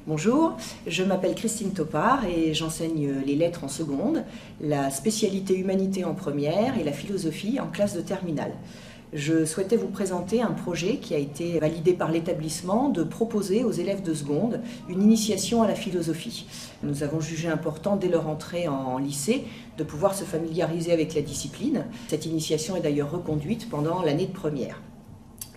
Bonjour, je m'appelle Christine Topard et j'enseigne les lettres en seconde, la spécialité humanité en première et la philosophie en classe de terminale. Je souhaitais vous présenter un projet qui a été validé par l'établissement de proposer aux élèves de seconde une initiation à la philosophie. Nous avons jugé important dès leur entrée en lycée de pouvoir se familiariser avec la discipline. Cette initiation est d'ailleurs reconduite pendant l'année de première.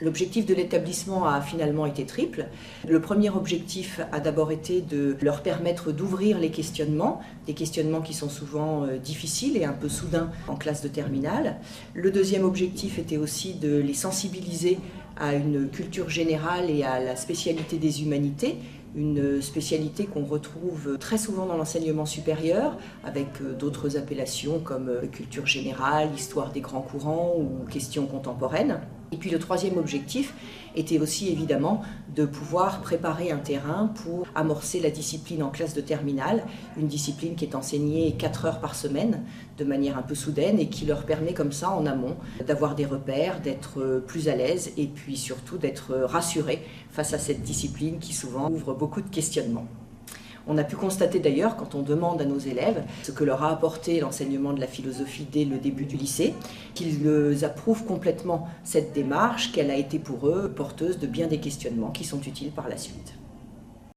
L'objectif de l'établissement a finalement été triple. Le premier objectif a d'abord été de leur permettre d'ouvrir les questionnements, des questionnements qui sont souvent difficiles et un peu soudains en classe de terminale. Le deuxième objectif était aussi de les sensibiliser à une culture générale et à la spécialité des humanités, une spécialité qu'on retrouve très souvent dans l'enseignement supérieur, avec d'autres appellations comme culture générale, histoire des grands courants ou questions contemporaines. Et puis le troisième objectif était aussi évidemment de pouvoir préparer un terrain pour amorcer la discipline en classe de terminale, une discipline qui est enseignée 4 heures par semaine de manière un peu soudaine et qui leur permet comme ça en amont d'avoir des repères, d'être plus à l'aise et puis surtout d'être rassurés face à cette discipline qui souvent ouvre beaucoup de questionnements. On a pu constater d'ailleurs, quand on demande à nos élèves ce que leur a apporté l'enseignement de la philosophie dès le début du lycée, qu'ils approuvent complètement cette démarche, qu'elle a été pour eux porteuse de bien des questionnements qui sont utiles par la suite.